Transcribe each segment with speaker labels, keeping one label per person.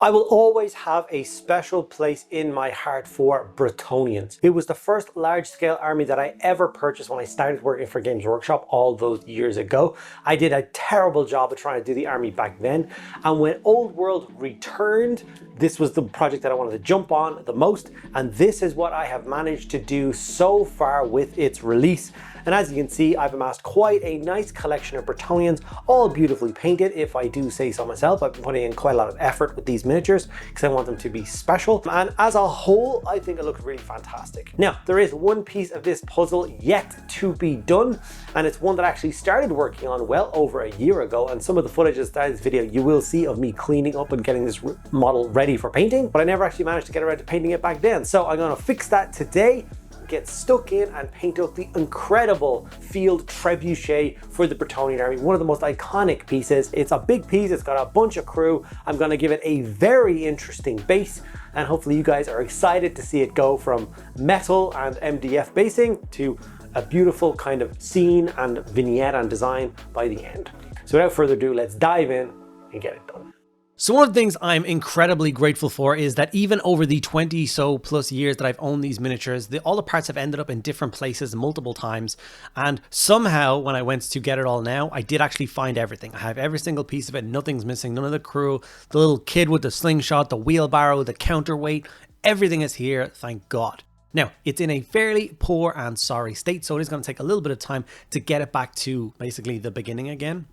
Speaker 1: I will always have a special place in my heart for Bretonnians. It was the first large-scale army that I ever purchased when I started working for Games Workshop all those years ago. I did a terrible job of trying to do the army back then, and when Old World returned, this was the project that I wanted to jump on the most, and this is what I have managed to do so far with its release. And as you can see, I've amassed quite a nice collection of Bretonnians, all beautifully painted, if I do say so myself. I've been putting in quite a lot of effort with these miniatures because I want them to be special. And as a whole, I think it looks really fantastic. Now, there is one piece of this puzzle yet to be done, and it's one that I actually started working on well over a year ago. And some of the footage of this video you will see of me cleaning up and getting this model ready for painting, but I never actually managed to get around to painting it back then. So I'm going to fix that today, get stuck in and paint up the incredible field trebuchet for the Bretonnian army, one of the most iconic pieces. It's a big piece, it's got a bunch of crew. I'm going to give it a very interesting base, and hopefully you guys are excited to see it go from metal and MDF basing to a beautiful kind of scene and vignette and design by the end. So without further ado, let's dive in and get it done.
Speaker 2: So one of the things I'm incredibly grateful for is that even over the 20 so plus years that I've owned these miniatures, all the parts have ended up in different places multiple times. And somehow when I went to get it all now, I did actually find everything. I have every single piece of it. Nothing's missing. None of the crew, the little kid with the slingshot, the wheelbarrow, the counterweight, everything is here. Thank God. Now, it's in a fairly poor and sorry state, so it is going to take a little bit of time to get it back to basically the beginning again.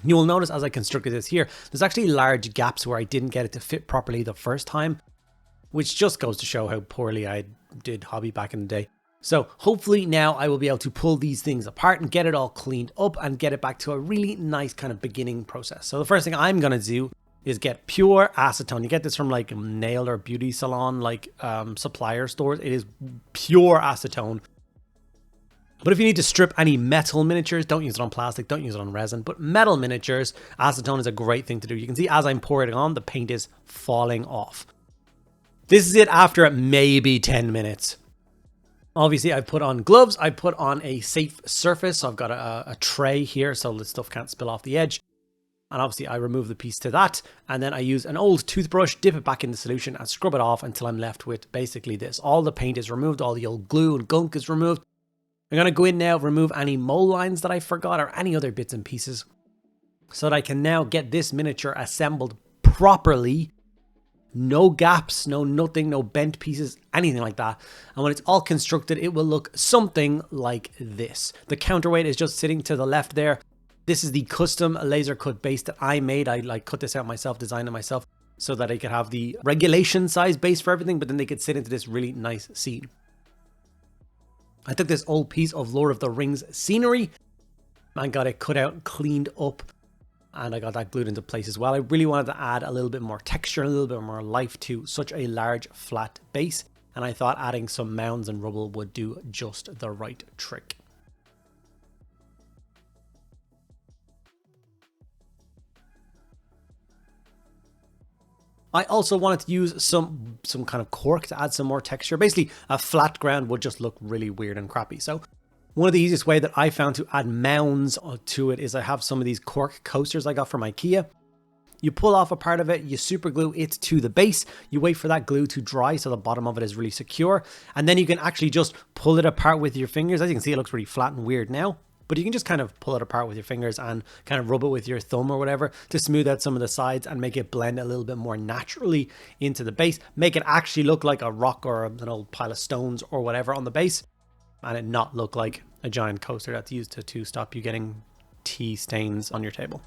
Speaker 2: You will notice as I constructed this here, there's actually large gaps where I didn't get it to fit properly the first time, which just goes to show how poorly I did hobby back in the day. So hopefully now I will be able to pull these things apart and get it all cleaned up and get it back to a really nice kind of beginning process. So the first thing I'm going to do is get pure acetone. You get this from like nail or beauty salon, like supplier stores. It is pure acetone. But if you need to strip any metal miniatures, don't use it on plastic, don't use it on resin, but metal miniatures, acetone is a great thing to do. You can see as I'm pouring it on, the paint is falling off. This is it after maybe 10 minutes. Obviously, I've put on gloves, I put on a safe surface, so I've got a tray here so the stuff can't spill off the edge. And obviously I remove the piece to that, and then I use an old toothbrush, dip it back in the solution and scrub it off until I'm left with basically this. All the paint is removed, all the old glue and gunk is removed. I'm going to go in now, remove any mold lines that I forgot or any other bits and pieces so that I can now get this miniature assembled properly. No gaps, no nothing, no bent pieces, anything like that. And when it's all constructed, it will look something like this. The counterweight is just sitting to the left there. This is the custom laser cut base that I made. I cut this out myself, designed it myself so that I could have the regulation size base for everything, but then they could sit into this really nice scene. I took this old piece of Lord of the Rings scenery and got it cut out and cleaned up, and I got that glued into place as well. I really wanted to add a little bit more texture, a little bit more life to such a large flat base, and I thought adding some mounds and rubble would do just the right trick. I also wanted to use some kind of cork to add some more texture. Basically, a flat ground would just look really weird and crappy. So one of the easiest way that I found to add mounds to it is I have some of these cork coasters I got from IKEA. You pull off a part of it, you super glue it to the base, you wait for that glue to dry so the bottom of it is really secure, and then you can actually just pull it apart with your fingers. As you can see, it looks really flat and weird now. But you can just kind of pull it apart with your fingers and kind of rub it with your thumb or whatever to smooth out some of the sides and make it blend a little bit more naturally into the base. Make it actually look like a rock or an old pile of stones or whatever on the base, and it not look like a giant coaster that's used to stop you getting tea stains on your table.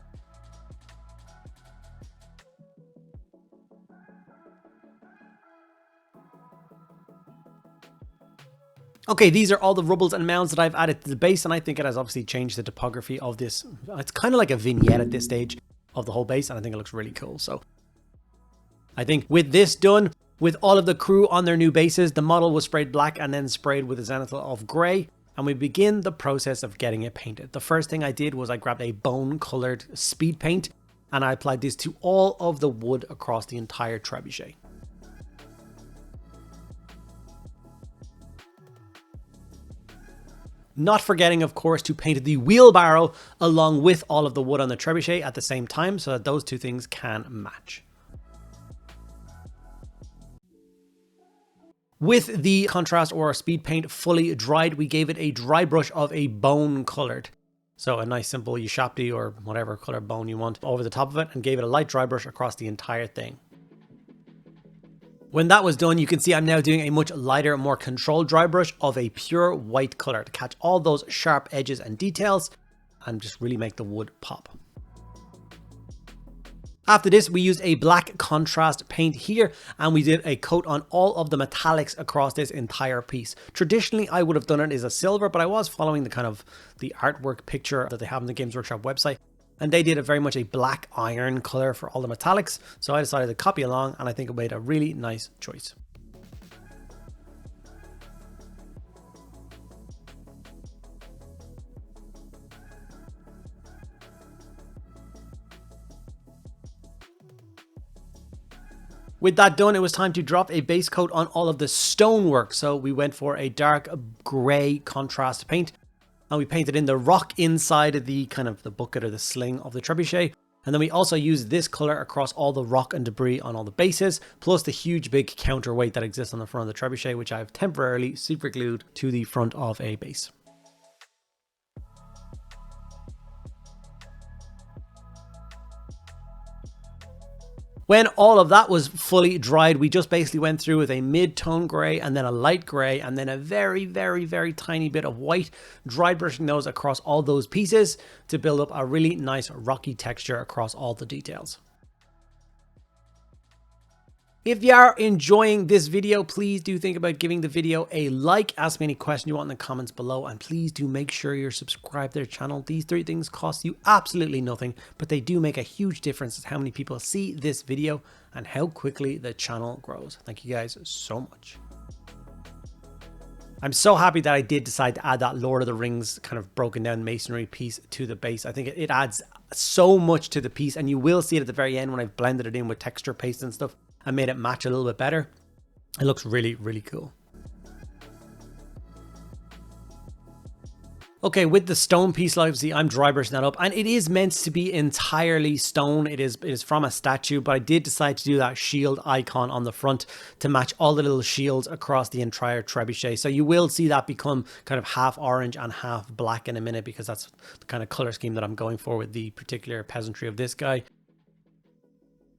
Speaker 2: Okay, these are all the rubbles and mounds that I've added to the base, and I think it has obviously changed the topography of this. It's kind of like a vignette at this stage of the whole base, and I think it looks really cool. So I think with this done, with all of the crew on their new bases, the model was sprayed black and then sprayed with a zenithal of grey, and we begin the process of getting it painted. The first thing I did was I grabbed a bone colored speed paint, and I applied this to all of the wood across the entire trebuchet. Not forgetting, of course, to paint the wheelbarrow along with all of the wood on the trebuchet at the same time so that those two things can match. With the contrast or speed paint fully dried, we gave it a dry brush of a bone colored. So a nice simple Ushapti or whatever color bone you want over the top of it, and gave it a light dry brush across the entire thing. When that was done, you can see I'm now doing a much lighter, more controlled dry brush of a pure white color to catch all those sharp edges and details and just really make the wood pop. After this, we used a black contrast paint here, and we did a coat on all of the metallics across this entire piece. Traditionally, I would have done it as a silver, but I was following the kind of the artwork picture that they have on the Games Workshop website, and they did a very much a black iron color for all the metallics. So I decided to copy along, and I think it made a really nice choice. With that done, it was time to drop a base coat on all of the stonework. So we went for a dark gray contrast paint, and we painted in the rock inside of the kind of the bucket or the sling of the trebuchet. And then we also used this color across all the rock and debris on all the bases, plus the huge big counterweight that exists on the front of the trebuchet, which I've temporarily super glued to the front of a base. When all of that was fully dried, we just basically went through with a mid-tone gray and then a light gray and then a very, very, very tiny bit of white, dry brushing those across all those pieces to build up a really nice rocky texture across all the details. If you are enjoying this video, please do think about giving the video a like, ask me any question you want in the comments below, and please do make sure you're subscribed to their channel. These 3 things cost you absolutely nothing, but they do make a huge difference in how many people see this video and how quickly the channel grows. Thank you guys so much. I'm so happy that I did decide to add that Lord of the Rings kind of broken down masonry piece to the base. I think it adds so much to the piece, and you will see it at the very end when I've blended it in with texture paste and stuff and made it match a little bit better. It looks really, really cool. Okay, with the stone piece, obviously I'm dry brushing that up, and it is meant to be entirely stone. It is from a statue, but I did decide to do that shield icon on the front to match all the little shields across the entire trebuchet. So you will see that become kind of half orange and half black in a minute, because that's the kind of color scheme that I'm going for with the particular peasantry of this guy.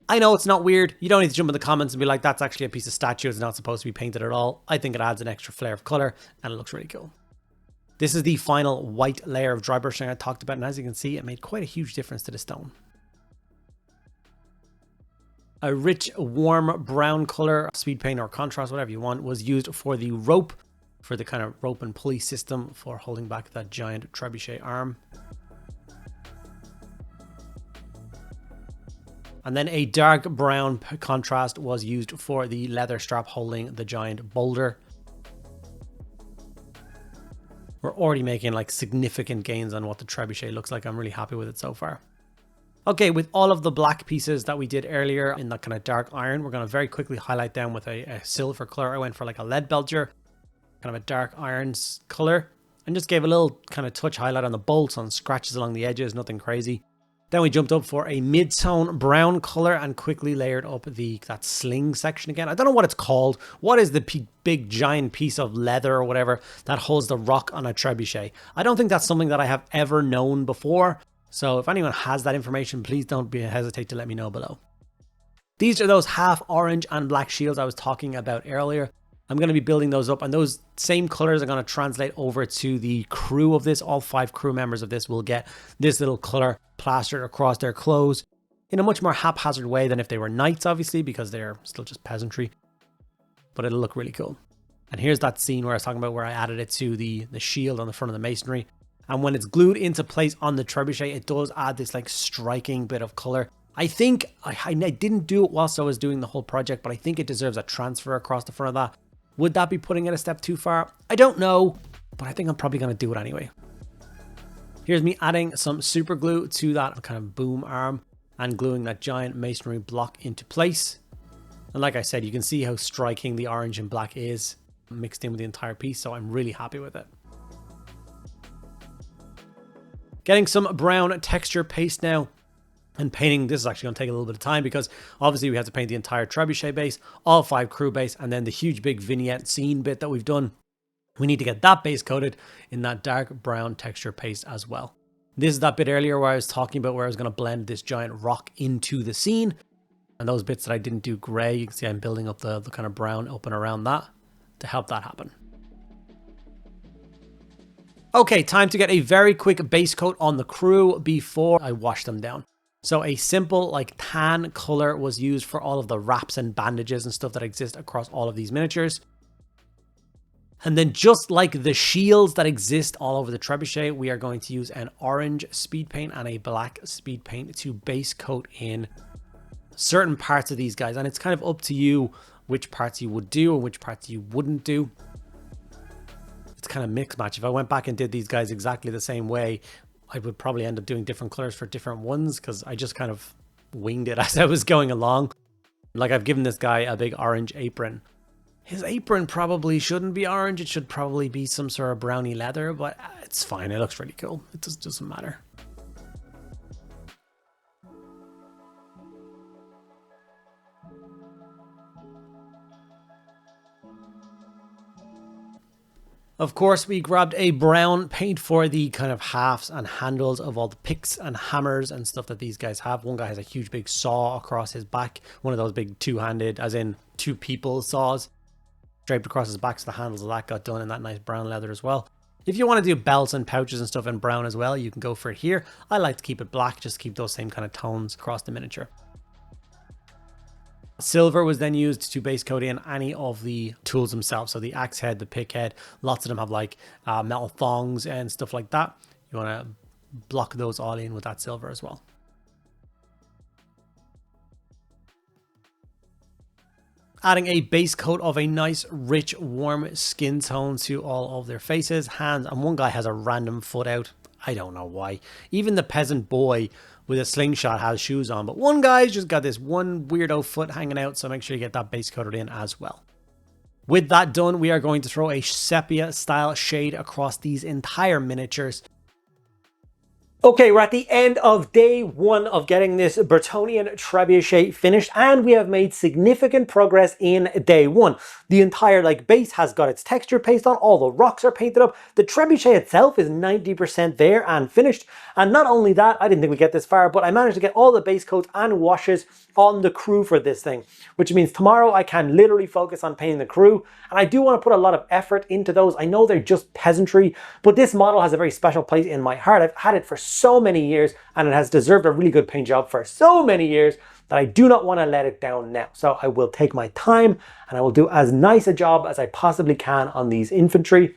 Speaker 2: I know it's not weird. You don't need to jump in the comments and be like, that's actually a piece of statue. It's not supposed to be painted at all. I think it adds an extra flare of color and it looks really cool. This is the final white layer of dry brushing I talked about. And as you can see, it made quite a huge difference to the stone. A rich, warm brown color, speed paint or contrast, whatever you want, was used for the rope, for the kind of rope and pulley system for holding back that giant trebuchet arm. And then a dark brown contrast was used for the leather strap holding the giant boulder. We're already making like significant gains on what the trebuchet looks like. I'm really happy with it so far. Okay, with all of the black pieces that we did earlier in that kind of dark iron, we're going to very quickly highlight them with a silver color. I went for like a lead belcher, kind of a dark iron color, and just gave a little kind of touch highlight on the bolts, on scratches along the edges, nothing crazy. Then we jumped up for a mid-tone brown color and quickly layered up that sling section again. I don't know what it's called. What is the big giant piece of leather or whatever that holds the rock on a trebuchet? I don't think that's something that I have ever known before. So if anyone has that information, please don't hesitate to let me know below. These are those half orange and black shields I was talking about earlier. I'm going to be building those up, and those same colors are going to translate over to the crew of this. All 5 crew members of this will get this little color plastered across their clothes in a much more haphazard way than if they were knights, obviously, because they're still just peasantry. But it'll look really cool. And here's that scene where I was talking about where I added it to the shield on the front of the masonry. And when it's glued into place on the trebuchet, it does add this like striking bit of color. I think I didn't do it whilst I was doing the whole project, but I think it deserves a transfer across the front of that. Would that be putting it a step too far? I don't know, but I think I'm probably going to do it anyway. Here's me adding some super glue to that kind of boom arm and gluing that giant masonry block into place. And like I said, you can see how striking the orange and black is mixed in with the entire piece, so I'm really happy with it. Getting some brown texture paste now. And painting this is actually going to take a little bit of time because obviously we have to paint the entire trebuchet base, all 5 crew base, and then the huge big vignette scene bit that we've done. We need to get that base coated in that dark brown texture paste as well. This is that bit earlier where I was talking about where I was going to blend this giant rock into the scene. And those bits that I didn't do gray, you can see I'm building up the kind of brown up and around that to help that happen. Okay, time to get a very quick base coat on the crew before I wash them down. So a simple like tan color was used for all of the wraps and bandages and stuff that exist across all of these miniatures. And then just like the shields that exist all over the trebuchet, we are going to use an orange speed paint and a black speed paint to base coat in certain parts of these guys. And it's kind of up to you which parts you would do and which parts you wouldn't do. It's kind of mix match. If I went back and did these guys exactly the same way, I would probably end up doing different colors for different ones because I just kind of winged it as I was going along. Like I've given this guy a big orange apron. His apron probably shouldn't be orange. It should probably be some sort of browny leather, but it's fine. It looks really cool. It just doesn't matter. Of course, we grabbed a brown paint for the kind of halves and handles of all the picks and hammers and stuff that these guys have. One guy has a huge big saw across his back. One of those big two-handed, as in 2 people saws, draped across his back, so the handles of that got done in that nice brown leather as well. If you want to do belts and pouches and stuff in brown as well, you can go for it here. I like to keep it black, just keep those same kind of tones across the miniature. Silver was then used to base coat in any of the tools themselves. So the axe head, the pick head, lots of them have like metal thongs and stuff like that. You want to block those all in with that silver as well. Adding a base coat of a nice, rich, warm skin tone to all of their faces, hands, and one guy has a random foot out. I don't know why. Even the peasant boy with a slingshot has shoes on, but one guy's just got this one weirdo foot hanging out, so make sure you get that base coated in as well. With that done, we are going to throw a sepia style shade across these entire miniatures.
Speaker 1: Okay, we're at the end of day 1 of getting this Bretonnian trebuchet finished, and we have made significant progress in day 1. The entire base has got its texture paste on, all the rocks are painted up, the trebuchet itself is 90% there and finished, and not only that, I didn't think we'd get this far, but I managed to get all the base coats and washes on the crew for this thing, which means tomorrow I can literally focus on painting the crew, and I do want to put a lot of effort into those. I know they're just peasantry, but this model has a very special place in my heart. I've had it for so many years, and it has deserved a really good paint job for so many years that I do not want to let it down now. So I will take my time and I will do as nice a job as I possibly can on these infantry.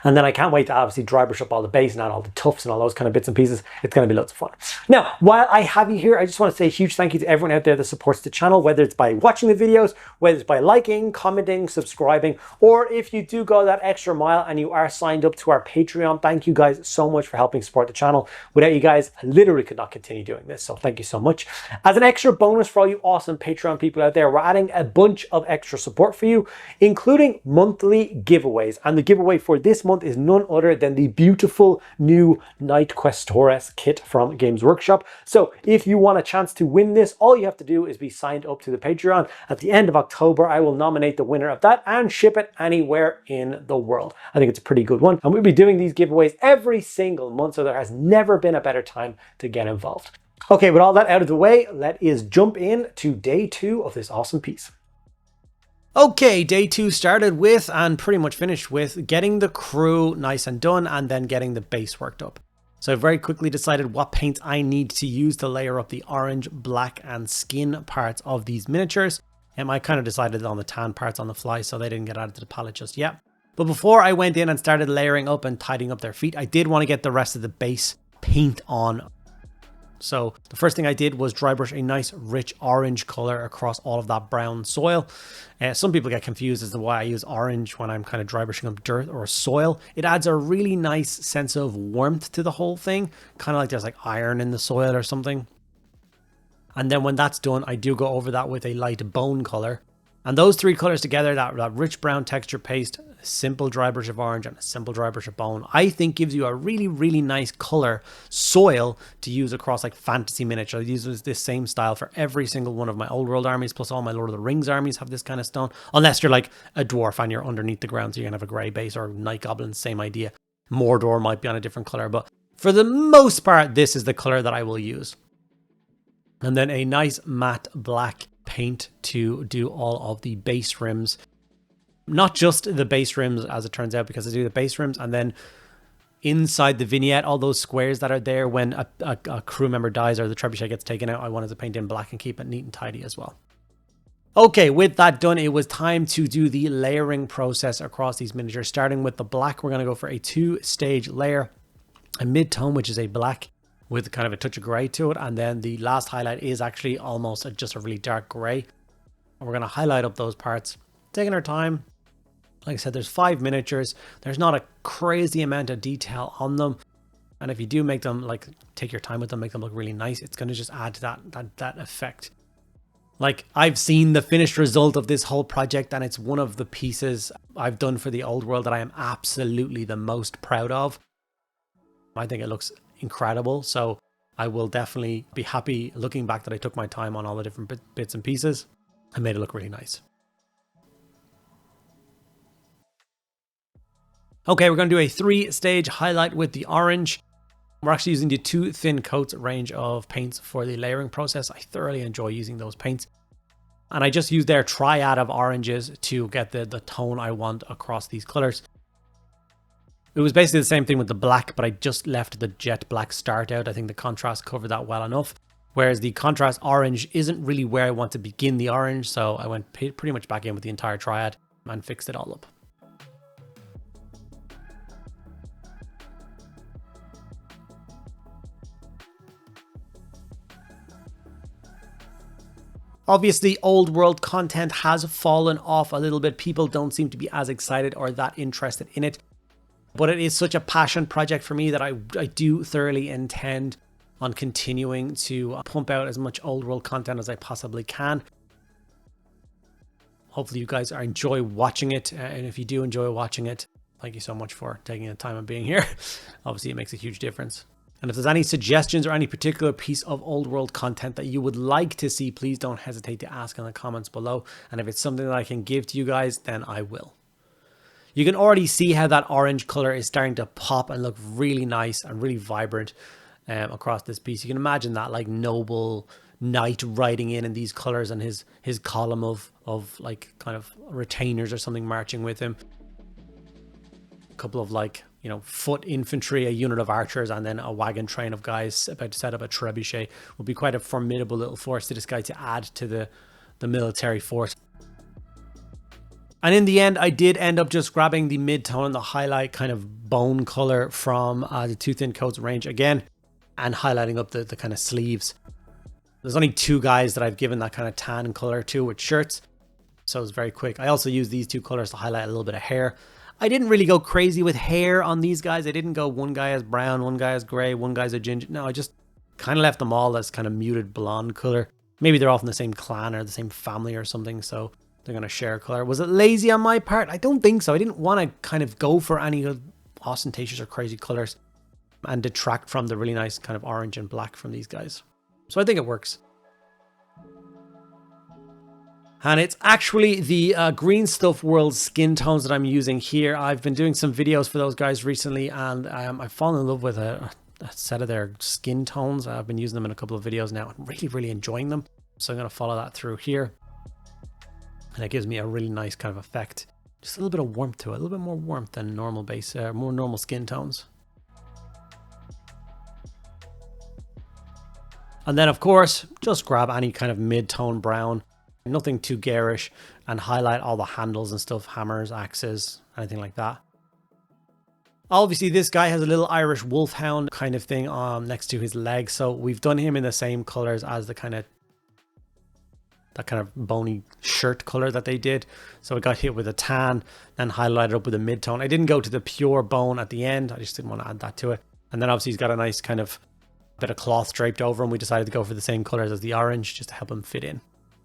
Speaker 1: And then I can't wait to obviously dry brush up all the base and add all the tufts and all those kind of bits and pieces. It's going to be lots of fun. Now, while I have you here, I just want to say a huge thank you to everyone out there that supports the channel, whether it's by watching the videos, whether it's by liking, commenting, subscribing, or if you do go that extra mile and you are signed up to our Patreon. Thank you guys so much for helping support the channel. Without you guys, I literally could not continue doing this. So thank you so much. As an extra bonus for all you awesome Patreon people out there, we're adding a bunch of extra support for you, including monthly giveaways. And the giveaway for this month is none other than the beautiful new Knight Questores kit from Games Workshop. So if you want a chance to win this, all you have to do is be signed up to the Patreon. At the end of October, I will nominate the winner of that and ship it anywhere in the world. I think it's a pretty good one. And we'll be doing these giveaways every single month, so there has never been a better time to get involved. Okay, with all that out of the way, let us jump in to day 2 of this awesome piece.
Speaker 2: Okay, day 2 started with and pretty much finished with getting the crew nice and done and then getting the base worked up. So I very quickly decided what paints I need to use to layer up the orange, black and skin parts of these miniatures. And I kind of decided on the tan parts on the fly, so they didn't get added to the palette just yet. But before I went in and started layering up and tidying up their feet, I did want to get the rest of the base paint on. So the first thing I did was dry brush a nice rich orange color across all of that brown soil. Some people get confused as to why I use orange when I'm kind of dry brushing up dirt or soil. It adds a really nice sense of warmth to the whole thing, kind of like there's like iron in the soil or something. And then when that's done, I do go over that with a light bone color. And those three colors together, that rich brown texture paste, a simple dry brush of orange and a simple dry brush of bone, I think gives you a really, really nice color soil to use across like fantasy miniature. I use this same style for every single one of my old world armies, plus all my Lord of the Rings armies have this kind of stone. Unless you're like a dwarf and you're underneath the ground, so you're gonna have a grey base, or night goblins, same idea. Mordor might be on a different color, but for the most part, this is the color that I will use. And then a nice matte black paint to do all of the base rims. Not just the base rims, as it turns out, because I do the base rims and then inside the vignette, all those squares that are there when a crew member dies or the trebuchet gets taken out, I wanted to paint in black and keep it neat and tidy as well. Okay, with that done, it was time to do the layering process across these miniatures. Starting with the black, we're going to go for a 2-stage layer. A mid-tone, which is a black with kind of a touch of grey to it. And then the last highlight is actually almost just a really dark grey. And we're going to highlight up those parts, taking our time. Like I said, there's 5 miniatures. There's not a crazy amount of detail on them. And if you do make them, like, take your time with them, make them look really nice, it's going to just add to that effect. Like, I've seen the finished result of this whole project, and it's one of the pieces I've done for the old world that I am absolutely the most proud of. I think it looks incredible, so I will definitely be happy looking back that I took my time on all the different bits and pieces and made it look really nice. Okay, we're going to do a 3-stage highlight with the orange. We're actually using the 2 thin coats range of paints for the layering process. I thoroughly enjoy using those paints. And I just used their triad of oranges to get the tone I want across these colors. It was basically the same thing with the black, but I just left the jet black start out. I think the contrast covered that well enough. Whereas the contrast orange isn't really where I want to begin the orange. So I went pretty much back in with the entire triad and fixed it all up. Obviously, old world content has fallen off a little bit. People don't seem to be as excited or that interested in it. But it is such a passion project for me that I do thoroughly intend on continuing to pump out as much old world content as I possibly can. Hopefully you guys enjoy watching it. And if you do enjoy watching it, thank you so much for taking the time and being here. Obviously, it makes a huge difference. And if there's any suggestions or any particular piece of old world content that you would like to see, please don't hesitate to ask in the comments below. And if it's something that I can give to you guys, then I will. You can already see how that orange color is starting to pop and look really nice and really vibrant across this piece. You can imagine that like noble knight riding in these colors and his column of like kind of retainers or something marching with him. A couple of like, you know, foot infantry, a unit of archers, and then a wagon train of guys about to set up a trebuchet would be quite a formidable little force to this guy to add to the military force. And in the end, I did end up just grabbing the mid-tone and the highlight kind of bone color from the 2 thin coats range again and highlighting up the kind of sleeves. There's only 2 guys that I've given that kind of tan color to with shirts, so it was very quick. I also used these 2 colors to highlight a little bit of hair. I didn't really go crazy with hair on these guys. I didn't go one guy as brown, one guy as gray, one guy's a ginger. No, I just kind of left them all as kind of muted blonde color. Maybe they're all from the same clan or the same family or something, so they're going to share color. Was it lazy on my part? I don't think so. I didn't want to kind of go for any ostentatious or crazy colors and detract from the really nice kind of orange and black from these guys. So I think it works. And it's actually the Green Stuff World skin tones that I'm using here. I've been doing some videos for those guys recently, and I've fallen in love with a set of their skin tones. I've been using them in a couple of videos now and really, really enjoying them. So I'm going to follow that through here. And it gives me a really nice kind of effect. Just a little bit of warmth to it, a little bit more warmth than normal base, more normal skin tones. And then of course, just grab any kind of mid-tone brown, nothing too garish, and highlight all the handles and stuff, hammers, axes, anything like that. Obviously this guy has a little Irish wolfhound kind of thing next to his leg, so we've done him in the same colors as that kind of bony shirt color that they did. So it got hit with a tan, then highlighted up with a mid-tone. I didn't go to the pure bone at the end, I just didn't want to add that to it. And then obviously he's got a nice kind of bit of cloth draped over him. We decided to go for the same colors as the orange just to help him fit in.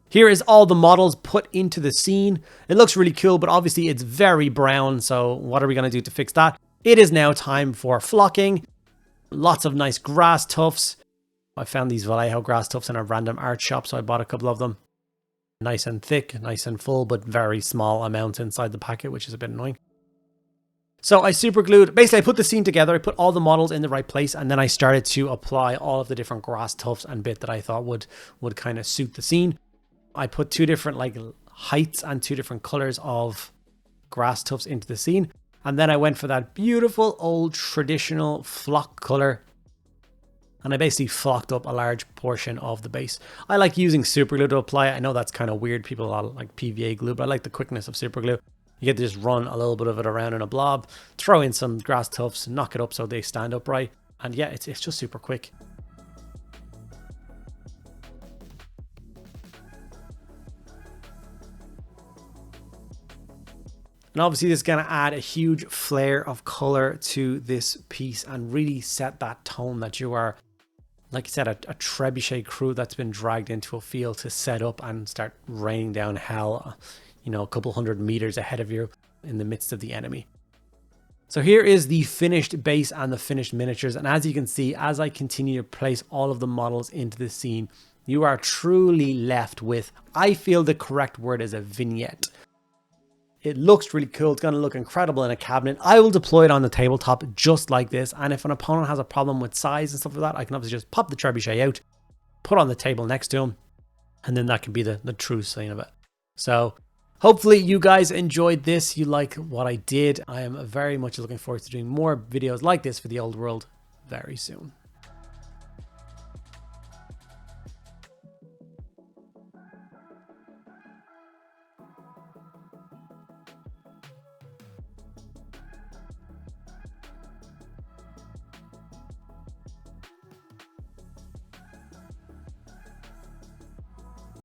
Speaker 2: Here is all the models put into the scene. It looks really cool, but obviously it's very brown. So what are we going to do to fix that? It is now time for flocking. Lots of nice grass tufts. I found these Vallejo grass tufts in a random art shop, so I bought a couple of them. Nice and thick, nice and full, but very small amounts inside the packet, which is a bit annoying. So I super glued, basically I put the scene together, I put all the models in the right place, and then I started to apply all of the different grass tufts and bit that I thought would kind of suit the scene. I put two different like heights and two different colors of grass tufts into the scene. And then I went for that beautiful old traditional flock color. And I basically flocked up a large portion of the base. I like using super glue to apply it. I know that's kind of weird. People like PVA glue, but I like the quickness of super glue. You get to just run a little bit of it around in a blob, throw in some grass tufts, knock it up so they stand upright. And yeah, it's just super quick. And obviously this is going to add a huge flare of color to this piece and really set that tone that you are, like I said, a trebuchet crew that's been dragged into a field to set up and start raining down hell, you know, a couple hundred meters ahead of you in the midst of the enemy. So here is the finished base and the finished miniatures. And as you can see, as I continue to place all of the models into the scene, you are truly left with, I feel the correct word is a vignette. It looks really cool. It's going to look incredible in a cabinet. I will deploy it on the tabletop just like this. And if an opponent has a problem with size and stuff like that, I can obviously just pop the trebuchet out, put on the table next to him, and then that can be the true scene of it. So hopefully you guys enjoyed this. You like what I did. I am very much looking forward to doing more videos like this for the old world very soon.